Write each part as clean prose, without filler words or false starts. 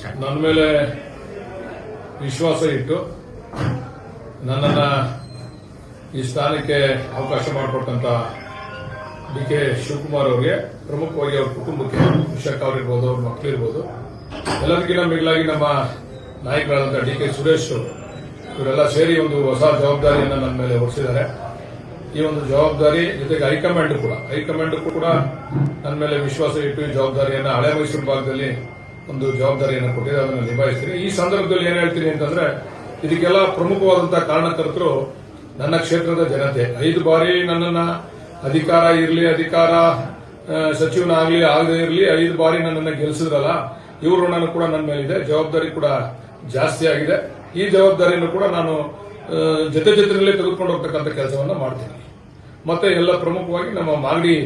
ನನ್ನ ಮೇಲೆ ವಿಶ್ವಾಸ ಇಟ್ಟು ನನ್ನನ್ನು ಈ ಸ್ಥಾನಕ್ಕೆ ಅವಕಾಶ ಮಾಡಿಕೊಟ್ಟಂತ ಡಿ.ಕೆ. ಶಿವಕುಮಾರ್ ಅವರಿಗೆ, ಪ್ರಮುಖವಾಗಿ ಅವ್ರ ಕುಟುಂಬಕ್ಕೆ, ವಿಶಾಖ ಅವರಿರ್ಬೋದು, ಅವ್ರ ಮಕ್ಕಳಿರ್ಬೋದು, ಎಲ್ಲರಿಗಿಂತ ಮಿಗಿಲಾಗಿ ನಮ್ಮ ನಾಯಕರಾದಂಥ ಡಿ.ಕೆ. ಸುರೇಶ್ ಇವರೆಲ್ಲ ಸೇರಿ ಒಂದು ಹೊಸ ಜವಾಬ್ದಾರಿಯನ್ನು ನನ್ನ ಮೇಲೆ ಹೊರಿಸಿದ್ದಾರೆ. ಈ ಒಂದು ಜವಾಬ್ದಾರಿ ಜೊತೆಗೆ ಹೈಕಮಾಂಡ್ ಕೂಡ ನನ್ನ ಮೇಲೆ ವಿಶ್ವಾಸ ಇಟ್ಟು ಈ ಜವಾಬ್ದಾರಿಯನ್ನು ಹಳೆ ಮೈಸೂರು ಭಾಗದಲ್ಲಿ ಒಂದು ಜವಾಬ್ದಾರಿಯನ್ನು ಕೊಟ್ಟಿದೆ. ಅದನ್ನು ನಿಭಾಯಿಸ್ತೀನಿ. ಈ ಸಂದರ್ಭದಲ್ಲಿ ಏನ್ ಹೇಳ್ತೀನಿ ಅಂತಂದ್ರೆ, ಇದಕ್ಕೆಲ್ಲ ಪ್ರಮುಖವಾದಂತಹ ಕಾರಣಕರ್ತರು ನನ್ನ ಕ್ಷೇತ್ರದ ಜನತೆ. 5 ಬಾರಿ ನನ್ನನ್ನ ಅಧಿಕಾರ ಸಚಿವನಾಗ್ಲಿ ಆಗದೇ ಇರಲಿ 5 ಬಾರಿ ನನ್ನನ್ನು ಗೆಲ್ಲಿಸಿದ್ರಲ್ಲ, ಇವ್ರ ಋಣನೂ ಕೂಡ ನನ್ನ ಮೇಲಿದೆ. ಜವಾಬ್ದಾರಿ ಕೂಡ ಜಾಸ್ತಿ ಆಗಿದೆ. ಈ ಜವಾಬ್ದಾರಿಯನ್ನು ಕೂಡ ನಾನು ಜೊತೆಯಲ್ಲೇ ತೆಗೆದುಕೊಂಡು ಹೋಗ್ತಕ್ಕಂಥ ಕೆಲಸವನ್ನ ಮಾಡ್ತೀನಿ. ಮತ್ತೆ ಎಲ್ಲ ಪ್ರಮುಖವಾಗಿ ನಮ್ಮ ಮಾಗಡಿ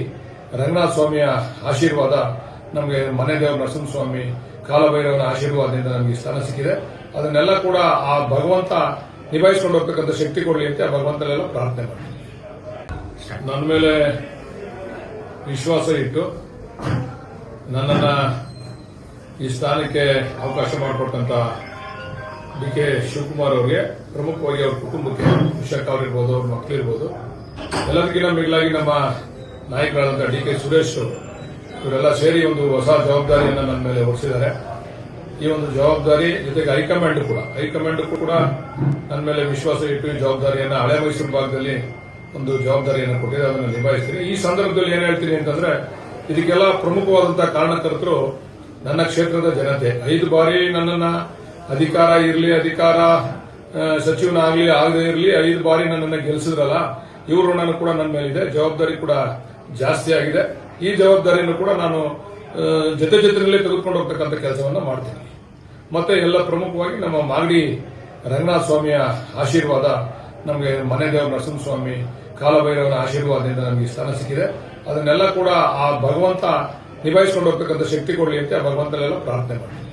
ರಂಗನಾಥ ಸ್ವಾಮಿಯ ಆಶೀರ್ವಾದ, ನಮಗೆ ಮನೆ ದೇವರ ನರಸಿಂಹಸ್ವಾಮಿ ಕಾಲಭೈರವನ ಆಶೀರ್ವಾದದಿಂದ ನಮಗೆ ಸ್ಥಾನ ಸಿಕ್ಕಿದೆ. ಅದನ್ನೆಲ್ಲ ಕೂಡ ಆ ಭಗವಂತ ನಿಭಾಯಿಸಿಕೊಂಡು ಹೋಗ್ತಕ್ಕಂಥ ಶಕ್ತಿ ಕೊಡಲಿ ಅಂತ ಭಗವಂತನೆಲ್ಲ ಪ್ರಾರ್ಥನೆ ಮಾಡ್ತೀನಿ. ನನ್ನ ಮೇಲೆ ವಿಶ್ವಾಸ ಇಟ್ಟು ನನ್ನನ್ನು ಈ ಸ್ಥಾನಕ್ಕೆ ಅವಕಾಶ ಮಾಡಿಕೊಟ್ಟಂತ ಡಿ.ಕೆ. ಶಿವಕುಮಾರ್ ಅವರಿಗೆ, ಪ್ರಮುಖವಾಗಿ ಅವ್ರ ಕುಟುಂಬಕ್ಕೆ, ವಿಶಾಖ ಅವರಿರ್ಬೋದು, ಅವ್ರ ಮಕ್ಕಳಿರ್ಬೋದು, ಎಲ್ಲರಿಗಿಂತ ಮಿಗಿಲಾಗಿ ನಮ್ಮ ನಾಯಕರಾದಂಥ ಡಿ.ಕೆ. ಸುರೇಶ್ ಇವರೆಲ್ಲ ಸೇರಿ ಒಂದು ಹೊಸ ಜವಾಬ್ದಾರಿಯನ್ನು ನನ್ನ ಮೇಲೆ ಹೊರಿಸಿದ್ದಾರೆ. ಈ ಒಂದು ಜವಾಬ್ದಾರಿ ಜೊತೆಗೆ ಹೈಕಮಾಂಡ್ ಕೂಡ ನನ್ನ ಮೇಲೆ ವಿಶ್ವಾಸ ಇಟ್ಟು ಈ ಜವಾಬ್ದಾರಿಯನ್ನು ಹಳೆ ಮೈಸೂರು ಭಾಗದಲ್ಲಿ ಒಂದು ಜವಾಬ್ದಾರಿಯನ್ನು ಕೊಟ್ಟಿದೆ. ಅದನ್ನು ನಿಭಾಯಿಸ್ತೀನಿ. ಈ ಸಂದರ್ಭದಲ್ಲಿ ಏನ್ ಹೇಳ್ತೀನಿ ಅಂತಂದ್ರೆ, ಇದಕ್ಕೆಲ್ಲ ಪ್ರಮುಖವಾದಂತಹ ಕಾರಣಕರ್ತರು ನನ್ನ ಕ್ಷೇತ್ರದ ಜನತೆ. 5 ಬಾರಿ ನನ್ನನ್ನ ಅಧಿಕಾರ ಸಚಿವನಾಗ್ಲಿ ಆಗದೇ ಇರಲಿ 5 ಬಾರಿ ನನ್ನನ್ನು ಗೆಲ್ಲಿಸಿದ್ರಲ್ಲ, ಇವ್ರ ಋಣನೂ ಕೂಡ ನನ್ನ ಮೇಲಿದೆ. ಜವಾಬ್ದಾರಿ ಕೂಡ ಜಾಸ್ತಿ ಆಗಿದೆ. ಈ ಜವಾಬ್ದಾರಿಯನ್ನು ಕೂಡ ನಾನು ಜೊತೆಯಲ್ಲೇ ತೆಗೆದುಕೊಂಡು ಹೋಗ್ತಕ್ಕಂಥ ಕೆಲಸವನ್ನ ಮಾಡ್ತೀನಿ. ಮತ್ತೆ ಎಲ್ಲ ಪ್ರಮುಖವಾಗಿ ನಮ್ಮ ಮಾಗಡಿ ರಂಗನಾಥ ಸ್ವಾಮಿಯ ಆಶೀರ್ವಾದ, ನಮಗೆ ಮನೆ ದೇವರ ನರಸಿಂಹಸ್ವಾಮಿ ಕಾಲಭೈರವನ ಆಶೀರ್ವಾದದಿಂದ ನಮಗೆ ಸ್ಥಾನ ಸಿಕ್ಕಿದೆ. ಅದನ್ನೆಲ್ಲ ಕೂಡ ಆ ಭಗವಂತ ನಿಭಾಯಿಸಿಕೊಂಡು ಹೋಗ್ತಕ್ಕಂಥ ಶಕ್ತಿ ಕೊಡಲಿ ಅಂತ ಭಗವಂತನೆಲ್ಲ ಪ್ರಾರ್ಥನೆ ಮಾಡ್ತೀನಿ.